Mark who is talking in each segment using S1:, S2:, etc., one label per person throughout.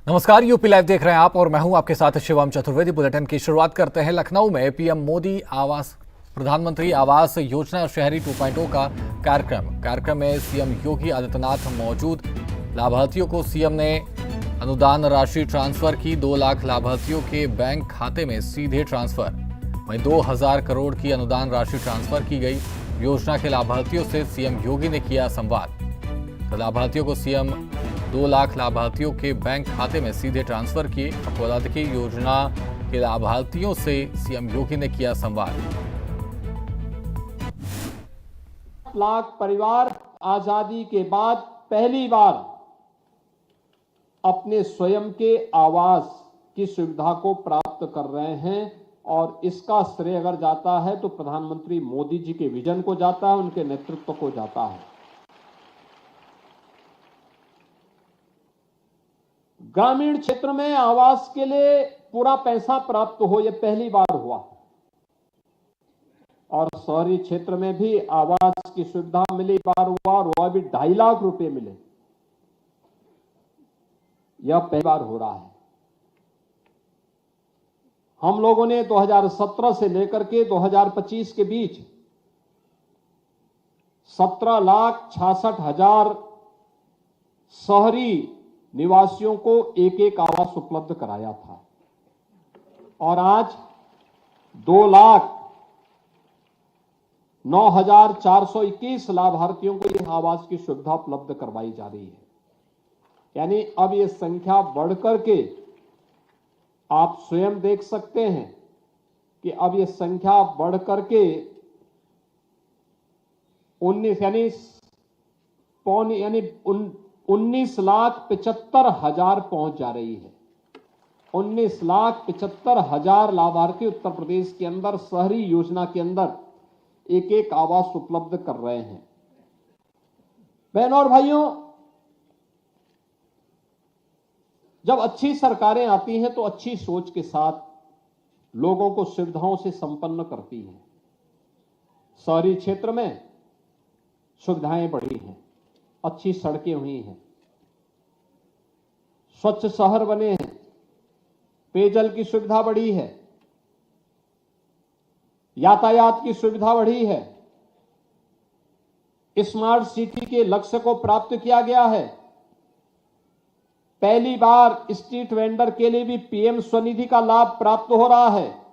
S1: नमस्कार, UP live देख रहे हैं आप और मैं हूं आपके साथ शिवम चतुर्वेदी। बुलेटिन की शुरुआत करते हैं लखनऊ में पीएम मोदी आवास प्रधानमंत्री आवास योजना शहरी 2.0 का कार्यक्रम में सीएम योगी आदित्यनाथ मौजूद। लाभार्थियों को सीएम ने अनुदान राशि ट्रांसफर की। 2 लाख लाभार्थियों के बैंक खाते में सीधे ट्रांसफर। वहीं 2000 करोड़ की अनुदान राशि ट्रांसफर की गई। योजना के लाभार्थियों से सीएम योगी ने किया संवाद। तो लाभार्थियों को सीएम 2 लाख लाभार्थियों के बैंक खाते में सीधे ट्रांसफर किए। आपको बता दें कि योजना के लाभार्थियों से सीएम योगी ने किया संवाद।
S2: लाख परिवार आजादी के बाद पहली बार अपने स्वयं के आवास की सुविधा को प्राप्त कर रहे हैं और इसका श्रेय अगर जाता है तो प्रधानमंत्री मोदी जी के विजन को जाता है, उनके नेतृत्व को जाता है। ग्रामीण क्षेत्र में आवास के लिए पूरा पैसा प्राप्त हो, यह पहली बार हुआ और शहरी क्षेत्र में भी आवास की सुविधा मिली बार हुआ और वह भी 2.5 लाख रुपए मिले। यह पहली बार हो रहा है। हम लोगों ने 2017 से लेकर के 2025 के बीच 17,66,000 शहरी निवासियों को एक आवास उपलब्ध कराया था और आज 2,09,421 लाभार्थियों को यह आवास की सुविधा उपलब्ध करवाई जा रही है। यानी अब यह संख्या बढ़कर के आप स्वयं देख सकते हैं कि अब यह संख्या बढ़कर के 19,75,000 पहुंच जा रही है। 19,75,000 लाभार्थी उत्तर प्रदेश के अंदर शहरी योजना के अंदर एक आवास उपलब्ध कर रहे हैं। बहनों और भाइयों, जब अच्छी सरकारें आती हैं तो अच्छी सोच के साथ लोगों को सुविधाओं से संपन्न करती हैं। शहरी क्षेत्र में सुविधाएं बढ़ी हैं, अच्छी सड़कें हुई हैं, स्वच्छ शहर बने हैं, पेयजल की सुविधा बढ़ी है, यातायात की सुविधा बढ़ी है, स्मार्ट सिटी के लक्ष्य को प्राप्त किया गया है। पहली बार स्ट्रीट वेंडर के लिए भी पीएम स्वनिधि का लाभ प्राप्त हो रहा है।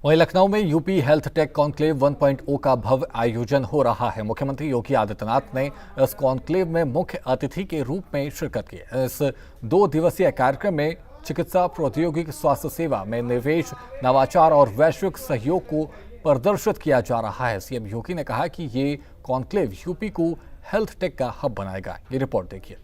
S1: वहीं लखनऊ में यूपी हेल्थ टेक कॉन्क्लेव 1.0 का भव्य आयोजन हो रहा है। मुख्यमंत्री योगी आदित्यनाथ ने इस कॉन्क्लेव में मुख्य अतिथि के रूप में शिरकत की। इस 2 दिवसीय कार्यक्रम में चिकित्सा प्रौद्योगिकी स्वास्थ्य सेवा में निवेश, नवाचार और वैश्विक सहयोग को प्रदर्शित किया जा रहा है। सीएम योगी ने कहा कि ये कॉन्क्लेव यूपी को हेल्थ टेक का हब बनाएगा। ये रिपोर्ट देखिए।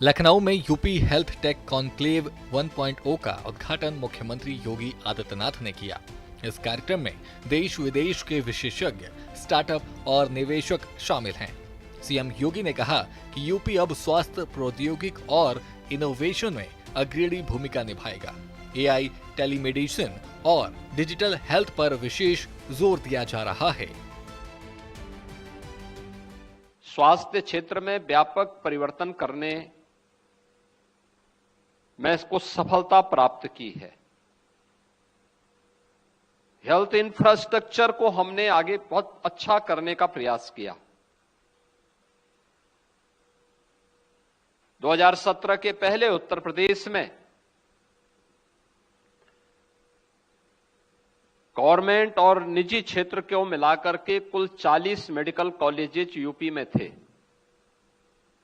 S1: लखनऊ में यूपी हेल्थ टेक कॉन्क्लेव 1.0 का उद्घाटन मुख्यमंत्री योगी आदित्यनाथ ने किया। इस कार्यक्रम में देश विदेश के विशेषज्ञ, स्टार्टअप और निवेशक शामिल हैं। सीएम योगी ने कहा कि यूपी अब स्वास्थ्य प्रौद्योगिकी और इनोवेशन में अग्रणी भूमिका निभाएगा। एआई, टेलीमेडिसिन और डिजिटल हेल्थ पर विशेष जोर दिया जा रहा है।
S2: स्वास्थ्य क्षेत्र में व्यापक परिवर्तन करने में इसको सफलता प्राप्त की है। हेल्थ इंफ्रास्ट्रक्चर को हमने आगे बहुत अच्छा करने का प्रयास किया। 2017 के पहले उत्तर प्रदेश में गवर्नमेंट और निजी क्षेत्र को मिलाकर के कुल 40 मेडिकल कॉलेजेस यूपी में थे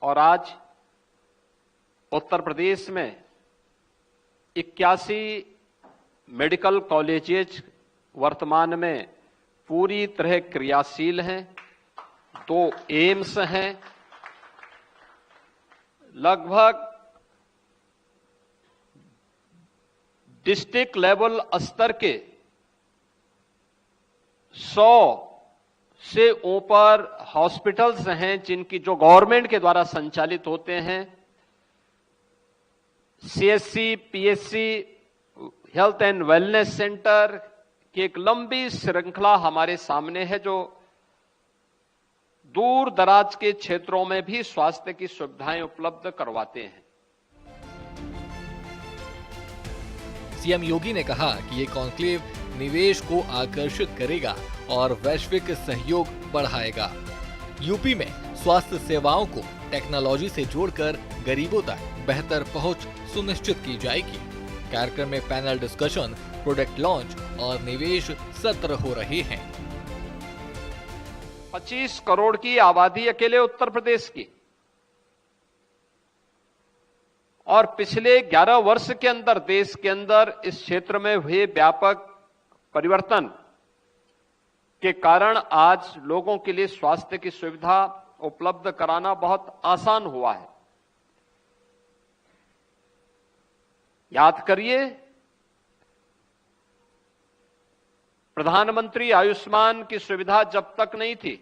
S2: और आज उत्तर प्रदेश में 81 मेडिकल कॉलेजेस वर्तमान में पूरी तरह क्रियाशील हैं। 2 एम्स हैं। लगभग डिस्ट्रिक्ट लेवल स्तर के 100 से ऊपर हॉस्पिटल्स हैं जिनकी जो गवर्नमेंट के द्वारा संचालित होते हैं। CSC, PSC, health and wellness centre की एक लंबी श्रृंखला हमारे सामने है जो दूर दराज के क्षेत्रों में भी स्वास्थ्य की सुविधाएं उपलब्ध करवाते हैं।
S1: सीएम योगी ने कहा कि ये कॉन्क्लेव निवेश को आकर्षित करेगा और वैश्विक सहयोग बढ़ाएगा। यूपी में स्वास्थ्य सेवाओं को टेक्नोलॉजी से जोड़कर गरीबों तक बेहतर पहुंच सुनिश्चित की जाएगी। कार्यक्रम में पैनल डिस्कशन, प्रोडक्ट लॉन्च और निवेश सत्र हो रहे हैं।
S2: 25 करोड़ की आबादी अकेले उत्तर प्रदेश की, और पिछले 11 वर्ष के अंदर देश के अंदर इस क्षेत्र में हुए व्यापक परिवर्तन के कारण आज लोगों के लिए स्वास्थ्य की सुविधा उपलब्ध कराना बहुत आसान हुआ है। याद करिए, प्रधानमंत्री आयुष्मान की सुविधा जब तक नहीं थी,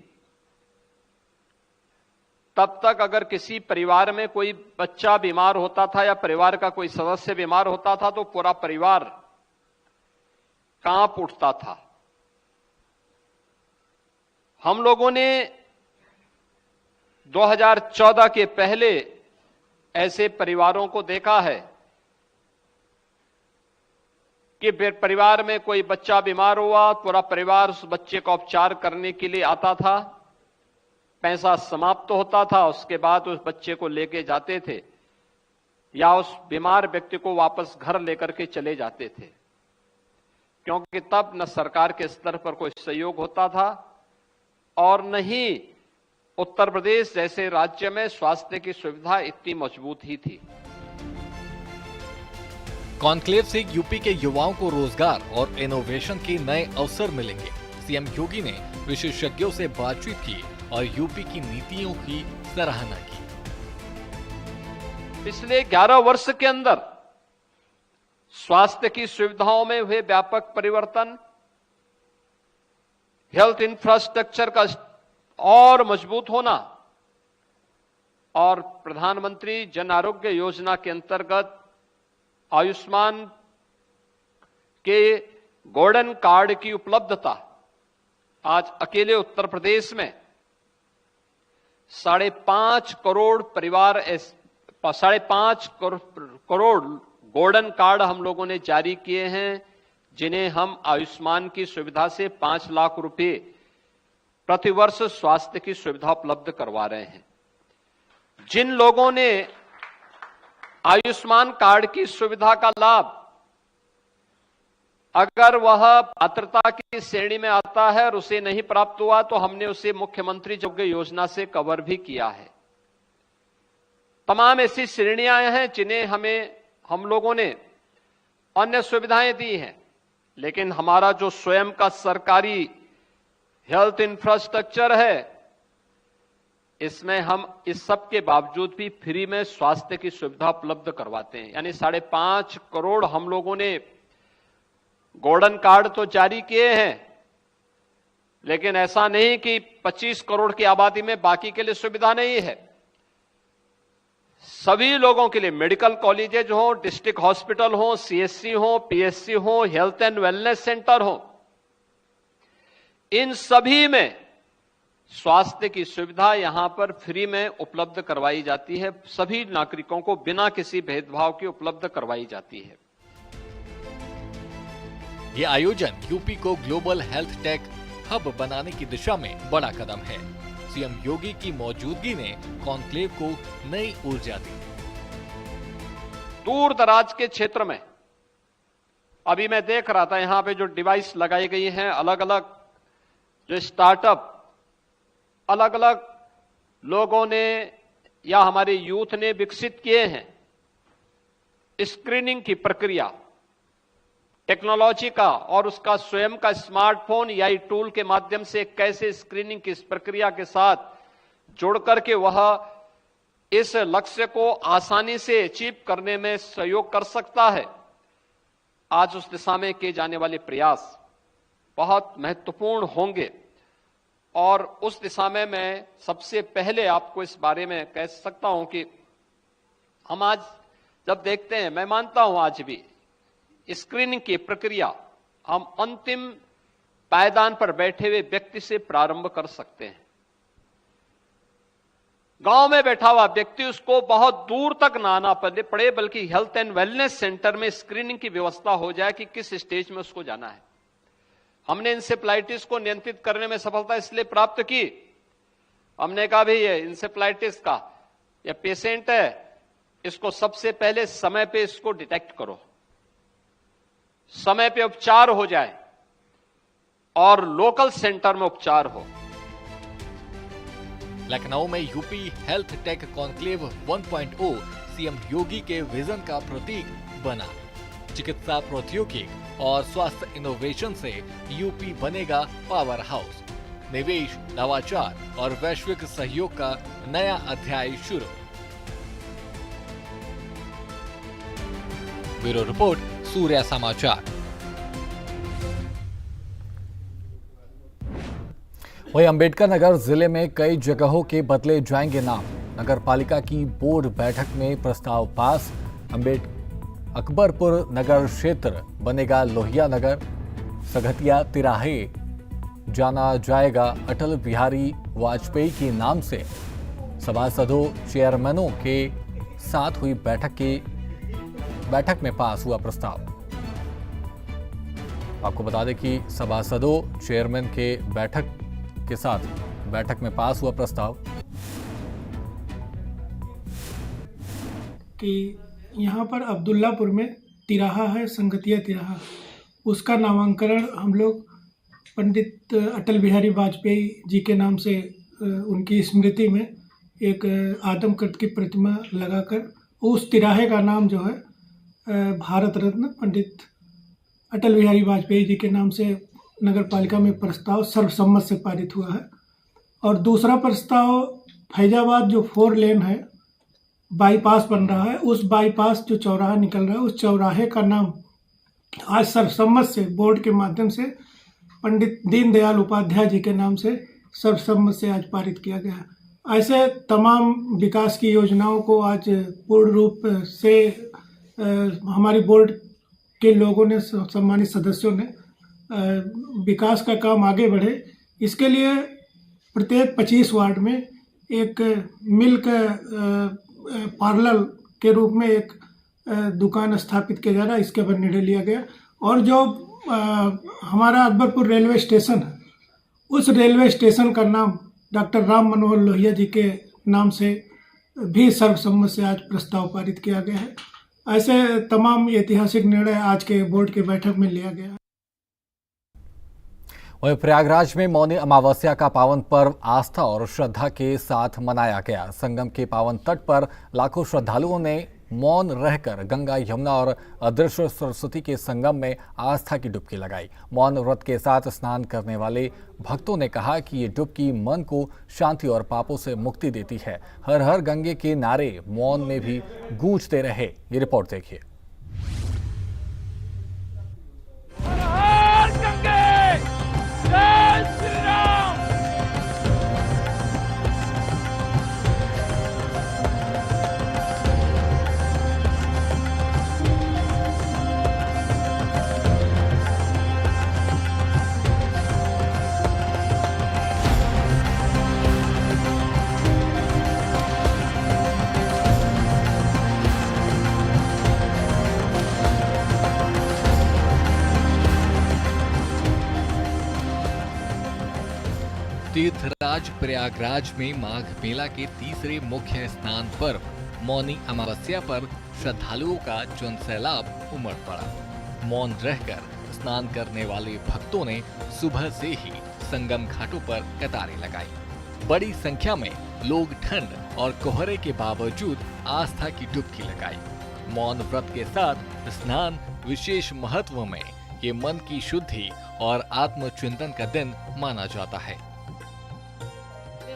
S2: तब तक अगर किसी परिवार में कोई बच्चा बीमार होता था या परिवार का कोई सदस्य बीमार होता था तो पूरा परिवार कांप उठता था। हम लोगों ने 2014 के पहले ऐसे परिवारों को देखा है कि परिवार में कोई बच्चा बीमार हुआ, पूरा परिवार उस बच्चे का उपचार करने के लिए आता था, पैसा समाप्त होता था, उसके बाद उस बच्चे को लेके जाते थे या उस बीमार व्यक्ति को वापस घर लेकर के चले जाते थे, क्योंकि तब न सरकार के स्तर पर कोई सहयोग होता था और न ही उत्तर प्रदेश जैसे राज्य में स्वास्थ्य की सुविधा इतनी मजबूत ही थी।
S1: कॉन्क्लेव से यूपी के युवाओं को रोजगार और इनोवेशन के नए अवसर मिलेंगे। सीएम योगी ने विशेषज्ञों से बातचीत की और यूपी की नीतियों की सराहना की।
S2: पिछले 11 वर्ष के अंदर स्वास्थ्य की सुविधाओं में हुए व्यापक परिवर्तन, हेल्थ इंफ्रास्ट्रक्चर का और मजबूत होना और प्रधानमंत्री जन आरोग्य योजना के अंतर्गत आयुष्मान के गोल्डन कार्ड की उपलब्धता, आज अकेले उत्तर प्रदेश में 5.5 करोड़ परिवार, 5.5 करोड़ गोल्डन कार्ड हम लोगों ने जारी किए हैं, जिन्हें हम आयुष्मान की सुविधा से 5 लाख रुपए प्रतिवर्ष स्वास्थ्य की सुविधा उपलब्ध करवा रहे हैं। जिन लोगों ने आयुष्मान कार्ड की सुविधा का लाभ, अगर वह पात्रता की श्रेणी में आता है और उसे नहीं प्राप्त हुआ तो हमने उसे मुख्यमंत्री जन आरोग्य योजना से कवर भी किया है। तमाम ऐसी श्रेणियां हैं जिन्हें हम लोगों ने अन्य सुविधाएं दी हैं, लेकिन हमारा जो स्वयं का सरकारी हेल्थ इंफ्रास्ट्रक्चर है, इसमें हम इस सब के बावजूद भी फ्री में स्वास्थ्य की सुविधा उपलब्ध करवाते हैं। यानी 5.5 करोड़ हम लोगों ने गोल्डन कार्ड तो जारी किए हैं, लेकिन ऐसा नहीं कि 25 करोड़ की आबादी में बाकी के लिए सुविधा नहीं है। सभी लोगों के लिए मेडिकल कॉलेजेज हो, डिस्ट्रिक्ट हॉस्पिटल हो, सीएससी हो, पीएससी हो, हेल्थ एंड वेलनेस सेंटर हो, इन सभी में स्वास्थ्य की सुविधा यहां पर फ्री में उपलब्ध करवाई जाती है। सभी नागरिकों को बिना किसी भेदभाव के उपलब्ध करवाई जाती है।
S1: ये आयोजन यूपी को ग्लोबल हेल्थ टेक हब बनाने की दिशा में बड़ा कदम है। सीएम योगी की मौजूदगी ने कॉन्क्लेव को नई ऊर्जा दी।
S2: दूर दराज के क्षेत्र में अभी मैं देख रहा था, यहां पे जो डिवाइस लगाई गई हैं, अलग अलग जो स्टार्टअप अलग अलग लोगों ने या हमारे यूथ ने विकसित किए हैं। स्क्रीनिंग की प्रक्रिया, टेक्नोलॉजी का और उसका स्वयं का स्मार्टफोन या टूल के माध्यम से कैसे स्क्रीनिंग की इस प्रक्रिया के साथ जोड़ करके वह इस लक्ष्य को आसानी से अचीव करने में सहयोग कर सकता है। आज उस दिशा में किए जाने वाले प्रयास बहुत महत्वपूर्ण होंगे और उस दिशा में मैं सबसे पहले आपको इस बारे में कह सकता हूं कि हम आज जब देखते हैं, मैं मानता हूं आज भी स्क्रीनिंग की प्रक्रिया हम अंतिम पायदान पर बैठे हुए व्यक्ति से प्रारंभ कर सकते हैं। गांव में बैठा हुआ व्यक्ति, उसको बहुत दूर तक ना आना पड़े, बल्कि हेल्थ एंड वेलनेस सेंटर में स्क्रीनिंग की व्यवस्था हो जाए कि किस स्टेज में उसको जाना है। हमने इंसेफ्लाइटिस को नियंत्रित करने में सफलता इसलिए प्राप्त की, हमने कहा भाई ये इंसेफ्लाइटिस का ये पेशेंट है, इसको सबसे पहले समय पे इसको डिटेक्ट करो, समय पे उपचार हो जाए और लोकल सेंटर में उपचार हो।
S1: लखनऊ में UP health tech conclave 1.0 CM Yogi के विजन का प्रतीक बना। चिकित्सा प्रौद्योगिकी और स्वास्थ्य इनोवेशन से यूपी बनेगा पावर हाउस। निवेश, नवाचार और वैश्विक सहयोग का नया अध्याय शुरू। ब्यूरो रिपोर्ट, सूर्या समाचार। वहीं अंबेडकर नगर जिले में कई जगहों के बदले जाएंगे नाम। नगर पालिका की बोर्ड बैठक में प्रस्ताव पास। अकबरपुर नगर क्षेत्र बनेगा लोहिया नगर। सघतिया तिराहे जाना जाएगा अटल बिहारी वाजपेयी के नाम से। सभासदों, चेयरमैनों के साथ हुई बैठक में पास हुआ प्रस्ताव। आपको बता दें कि सभासदों, चेयरमैन के साथ बैठक में पास हुआ प्रस्ताव
S3: कि यहाँ पर अब्दुल्लापुर में तिराहा है, संगतिया तिराहा, उसका नामांकन हम लोग पंडित अटल बिहारी वाजपेयी जी के नाम से उनकी स्मृति में एक आदमकद की प्रतिमा लगाकर उस तिराहे का नाम जो है भारत रत्न पंडित अटल बिहारी वाजपेयी जी के नाम से नगर पालिका में प्रस्ताव सर्वसम्मत से पारित हुआ है। और दूसरा प्रस्ताव फैजाबाद जो 4 लेन है, बाईपास बन रहा है, उस बाईपास जो चौराहा निकल रहा है, उस चौराहे का नाम आज सर्वसम्मत से बोर्ड के माध्यम से पंडित दीनदयाल उपाध्याय जी के नाम से सर्वसम्मत से आज पारित किया गया है। ऐसे तमाम विकास की योजनाओं को आज पूर्ण रूप से हमारी बोर्ड के लोगों ने, सम्मानित सदस्यों ने, विकास का काम आगे बढ़े, इसके लिए प्रत्येक 25 वार्ड में एक मिल्क पार्लर के रूप में एक दुकान स्थापित किया जा रहा है। इसके पर निर्णय लिया गया। और जो हमारा अकबरपुर रेलवे स्टेशन है, उस रेलवे स्टेशन का नाम डॉक्टर राम मनोहर लोहिया जी के नाम से भी सर्वसम्मत से आज प्रस्ताव पारित किया गया है। ऐसे तमाम ऐतिहासिक निर्णय आज के बोर्ड की बैठक में लिया गया है।
S1: वहीं प्रयागराज में मौनी अमावस्या का पावन पर्व आस्था और श्रद्धा के साथ मनाया गया। संगम के पावन तट पर लाखों श्रद्धालुओं ने मौन रहकर गंगा, यमुना और अदृश्य सरस्वती के संगम में आस्था की डुबकी लगाई। मौन व्रत के साथ स्नान करने वाले भक्तों ने कहा कि ये डुबकी मन को शांति और पापों से मुक्ति देती है। हर हर गंगे के नारे मौन में भी गूंजते रहे। ये रिपोर्ट देखिए। तीर्थराज प्रयागराज में माघ मेला के तीसरे मुख्य स्नान पर्व मौनी अमावस्या पर श्रद्धालुओं का जनसैलाब उमड़ पड़ा। मौन रहकर स्नान करने वाले भक्तों ने सुबह से ही संगम घाटों पर कतारें लगाई। बड़ी संख्या में लोग ठंड और कोहरे के बावजूद आस्था की डुबकी लगाई। मौन व्रत के साथ स्नान विशेष महत्व में ये मन की शुद्धि और आत्मचिंतन का दिन माना जाता है।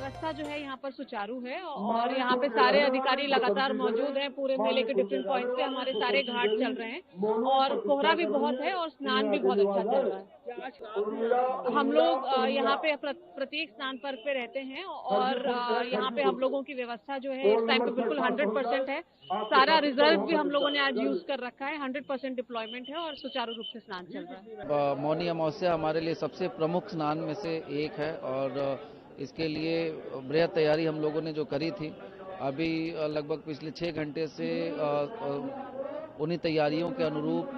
S4: व्यवस्था जो है यहाँ पर सुचारू है और यहाँ पे सारे अधिकारी लगातार मौजूद हैं। पूरे मेले के डिफरेंट पॉइंट पे हमारे सारे घाट चल रहे हैं और कोहरा भी बहुत है और स्नान भी बहुत अच्छा चल रहा है। हम लोग यहाँ पे प्रत्येक स्नान पर्व पे रहते हैं और यहाँ पे हम लोगों की व्यवस्था जो है इस टाइम पे बिल्कुल 100% है। सारा रिजर्व भी हम लोगों ने आज यूज कर रखा है। 100% डिप्लॉयमेंट है और सुचारू रूप से स्नान चल रहा है।
S5: मौनी अमावस्या हमारे लिए सबसे प्रमुख स्नान में से एक है और इसके लिए बृहद तैयारी हम लोगों ने जो करी थी, अभी लगभग पिछले 6 घंटे से उन्हीं तैयारियों के अनुरूप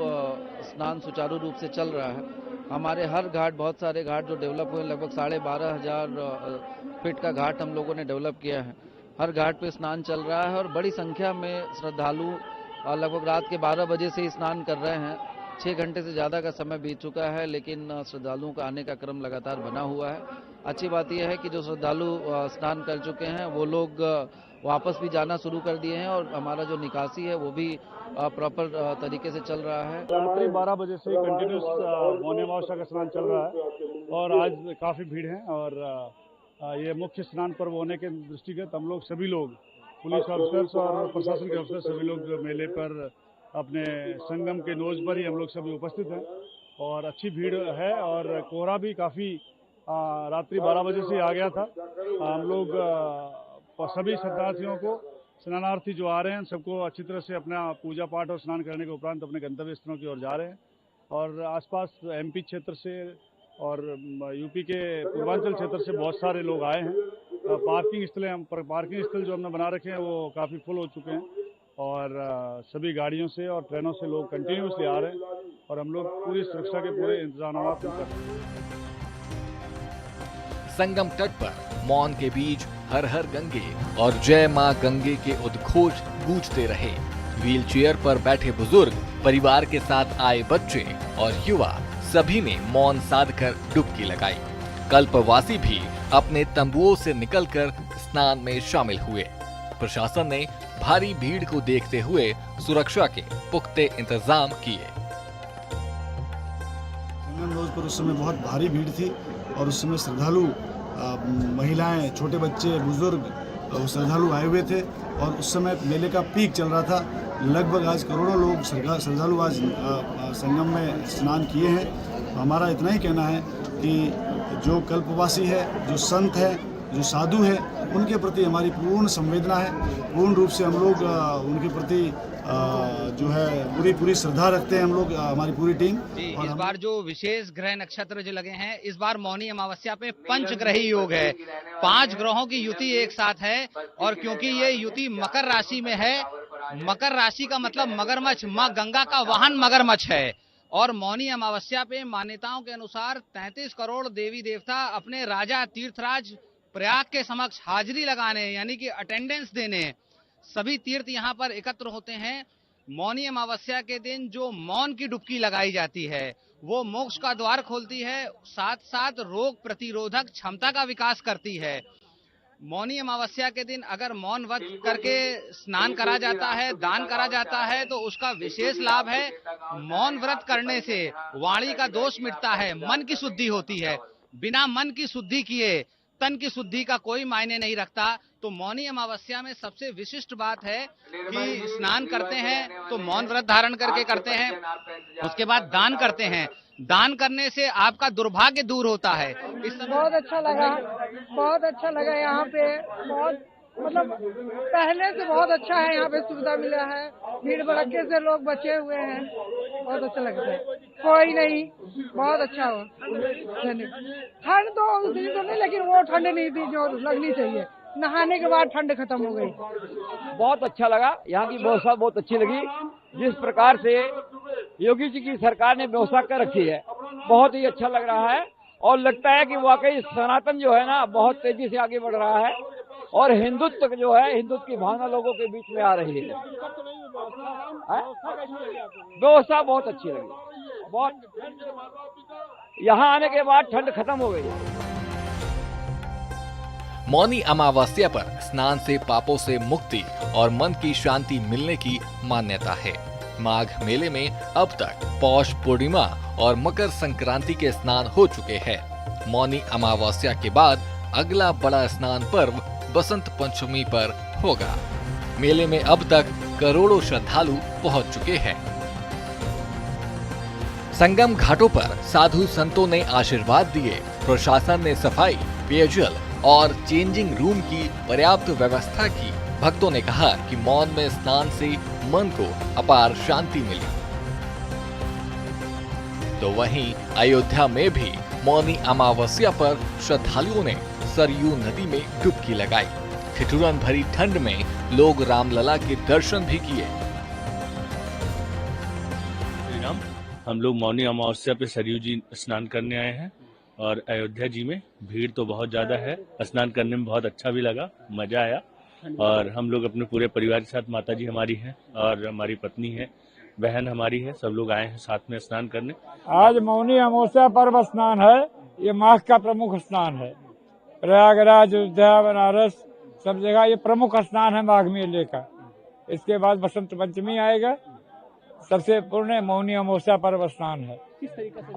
S5: स्नान सुचारू रूप से चल रहा है। हमारे हर घाट, बहुत सारे घाट जो डेवलप हुए, लगभग 12,500 फीट का घाट हम लोगों ने डेवलप किया है। हर घाट पे स्नान चल रहा है और बड़ी संख्या में श्रद्धालु लगभग रात के 12 बजे से ही स्नान कर रहे हैं। 6 घंटे से ज़्यादा का समय बीत चुका है, लेकिन श्रद्धालुओं का आने का क्रम लगातार बना हुआ है। अच्छी बात यह है कि जो श्रद्धालु स्नान कर चुके हैं वो लोग वापस भी जाना शुरू कर दिए हैं और हमारा जो निकासी है वो भी प्रॉपर तरीके से चल रहा है।
S6: रात्रि 12 बजे से कंटिन्यूस मौनी अमावस्या का स्नान चल रहा है और आज काफ़ी भीड़ है और ये मुख्य स्नान पर्व होने के दृष्टिगत हम लोग सभी लोग, पुलिस ऑफिसर्स और प्रशासन के अफसर, सभी लोग मेले पर अपने संगम के नोज पर ही हम लोग सभी उपस्थित हैं और अच्छी भीड़ है और कोहरा भी काफ़ी रात्रि 12 बजे से आ गया था। हम लोग सभी शरणार्थियों को, स्नानार्थी जो आ रहे हैं, सबको अच्छी तरह से अपना पूजा पाठ और स्नान करने के उपरांत अपने गंतव्य स्थलों की ओर जा रहे हैं और आसपास एमपी क्षेत्र से और यूपी के पूर्वांचल क्षेत्र से बहुत सारे लोग आए हैं। पार्किंग स्थल जो हमने बना रखे हैं वो काफ़ी फुल हो चुके हैं और सभी गाड़ियों से और ट्रेनों से लोग कंटिन्यूसली आ रहे हैं और हम लोग पूरी सुरक्षा के पूरे इंतजाम कर रहे हैं।
S1: संगम तट पर मौन के बीच हर हर गंगे और जय मां गंगे के उद्घोष गूंजते रहे। व्हील चेयर पर बैठे बुजुर्ग, परिवार के साथ आए बच्चे और युवा, सभी ने मौन साधकर डुबकी लगाई। कल्पवासी भी अपने तंबुओं से निकलकर स्नान में शामिल हुए। प्रशासन ने भारी भीड़ को देखते हुए सुरक्षा के पुख्ते इंतजाम किए।
S7: संगम रोज पर उस समय बहुत भारी भीड़ थी और उस समय श्रद्धालु, महिलाएं, छोटे बच्चे, बुजुर्ग श्रद्धालु आए हुए थे और उस समय मेले का पीक चल रहा था। लगभग आज करोड़ों लोग श्रद्धालु आज संगम में स्नान किए हैं। हमारा इतना ही कहना है कि जो कल्पवासी है, जो संत है, जो साधु है, उनके प्रति हमारी पूर्ण संवेदना है। पूर्ण रूप से हम लोग उनके प्रति जो है पूरी श्रद्धा रखते हैं हम लोग, हमारी पूरी टीम।
S8: इस बार जो विशेष ग्रह नक्षत्र जो लगे हैं, इस बार मौनी अमावस्या पे पंचग्रही योग है। 5 ग्रहों की युति एक साथ है और क्योंकि ये युति मकर राशि में है, मकर राशि का मतलब मगरमच्छ, माँ गंगा का वाहन मगरमच्छ है और मौनी अमावस्या पे मान्यताओं के अनुसार 33 करोड़ देवी देवता अपने राजा तीर्थराज प्रयाग के समक्ष हाजिरी लगाने, यानी कि अटेंडेंस देने सभी तीर्थ यहाँ पर एकत्र होते हैं। मौनी अमावस्या के दिन जो मौन की डुबकी लगाई जाती है वो मोक्ष का द्वार खोलती है, साथ साथ रोग प्रतिरोधक क्षमता का विकास करती है। मौनी अमावस्या के दिन अगर मौन व्रत करके स्नान करा जाता है, दान करा जाता है, तो उसका विशेष लाभ है। मौन व्रत करने से वाणी का दोष मिटता है, मन की शुद्धि होती है। बिना मन की शुद्धि किए तन की शुद्धि का कोई मायने नहीं रखता। तो मौनी अमावस्या में सबसे विशिष्ट बात है कि स्नान करते हैं तो मौन व्रत धारण करके करते हैं, उसके बाद दान करते हैं। दान करने से आपका दुर्भाग्य दूर होता है। इस समय
S9: बहुत अच्छा लगा यहाँ पे, बहुत मतलब पहले से बहुत अच्छा है। यहाँ पे सुविधा मिला है, भीड़ भड़के से लोग बचे हुए हैं, बहुत अच्छा लगता है। कोई नहीं, बहुत अच्छा हुआ। ठंड तो उतनी तो नहीं, लेकिन वो ठंड नहीं थी जो लगनी चाहिए। नहाने के बाद ठंड खत्म हो गई।
S10: बहुत अच्छा लगा, यहाँ की व्यवस्था बहुत अच्छी लगी। जिस प्रकार से योगी जी की सरकार ने व्यवस्था कर रखी है, बहुत ही अच्छा लग रहा है और लगता है कि वाकई सनातन जो है ना बहुत तेजी से आगे बढ़ रहा है और हिंदुत्व जो है, हिंदुत्व की भावना लोगों के बीच में आ रही है। व्यवस्था बहुत अच्छी लगी, बहुत। यहाँ आने के बाद ठंड खत्म हो गई।
S1: मौनी अमावस्या पर स्नान से पापों से मुक्ति और मन की शांति मिलने की मान्यता है। माघ मेले में अब तक पौष पूर्णिमा और मकर संक्रांति के स्नान हो चुके हैं। मौनी अमावस्या के बाद अगला बड़ा स्नान पर्व बसंत पंचमी पर होगा। मेले में अब तक करोड़ों श्रद्धालु पहुंच चुके हैं। संगम घाटों पर साधु संतों ने आशीर्वाद दिए। प्रशासन ने सफाई, पेयजल और चेंजिंग रूम की पर्याप्त व्यवस्था की। भक्तों ने कहा कि मौन में स्नान से मन को अपार शांति मिली। तो वहीं अयोध्या में भी मौनी अमावस्या पर श्रद्धालुओं ने सरयू नदी में डुबकी लगाई। ठिठुरन भरी ठंड में लोग रामलला के दर्शन भी किए।
S11: हम लोग मौनी अमावस्या पे सरयू जी स्नान करने आए हैं और अयोध्या जी में भीड़ तो बहुत ज्यादा है। स्नान करने में बहुत अच्छा भी लगा, मजा आया। और हम लोग अपने पूरे परिवार के साथ, माता जी हमारी हैं और हमारी पत्नी है, बहन हमारी है, सब लोग आए हैं साथ में स्नान करने।
S10: आज मौनी अमावस्या पर्व स्नान है। ये माघ का प्रमुख स्नान है। प्रयागराज, अयोध्या, बनारस सब जगह ये प्रमुख स्नान है माघ मेले का। इसके बाद बसंत पंचमी आएगा। सबसे पूर्ण मौनी अमावस्या पर्व स्नान है।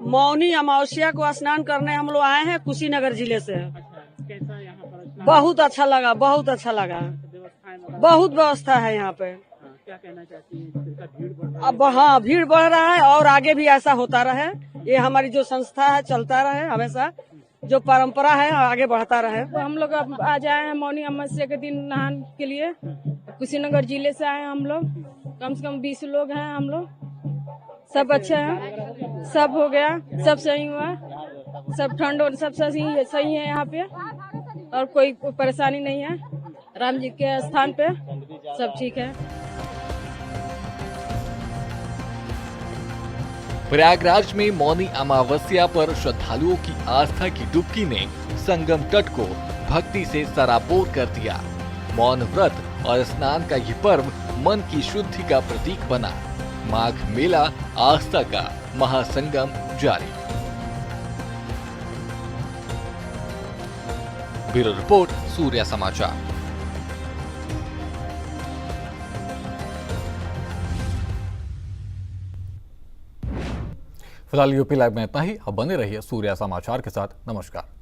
S9: मौनी अमावस्या को स्नान करने हम लोग आए हैं कुशीनगर जिले से। बहुत अच्छा लगा, बहुत अच्छा लगा। बहुत व्यवस्था है यहाँ पे।
S12: क्या कहना चाहती हैं?
S9: अब हाँ, भीड़ बढ़ रहा है और आगे भी ऐसा होता रहे। ये हमारी जो संस्था है चलता रहे, हमेशा जो परंपरा है आगे बढ़ता रहे।
S4: तो हम लोग अब आ जाए हैं मौनी अमावस्या के दिन नहाने के लिए। कुशीनगर जिले से आए हैं हम लोग। कम से कम 20 लोग हैं हम लोग। सब अच्छा है, सब हो गया, सब सही हुआ, सब ठंड और सब सही है यहाँ पे और कोई परेशानी नहीं है। राम जी के स्थान पे सब ठीक है।
S1: प्रयागराज में मौनी अमावस्या पर श्रद्धालुओं की आस्था की डुबकी ने संगम तट को भक्ति से सराबोर कर दिया। मौन व्रत और स्नान का ये पर्व मन की शुद्धि का प्रतीक बना। माघ मेला आस्था का महासंगम जारी। ब्यूरो रिपोर्ट, सूर्या समाचार। फिलहाल यूपी लाइव में इतना ही। अब बने रहिए सूर्या समाचार के साथ। नमस्कार।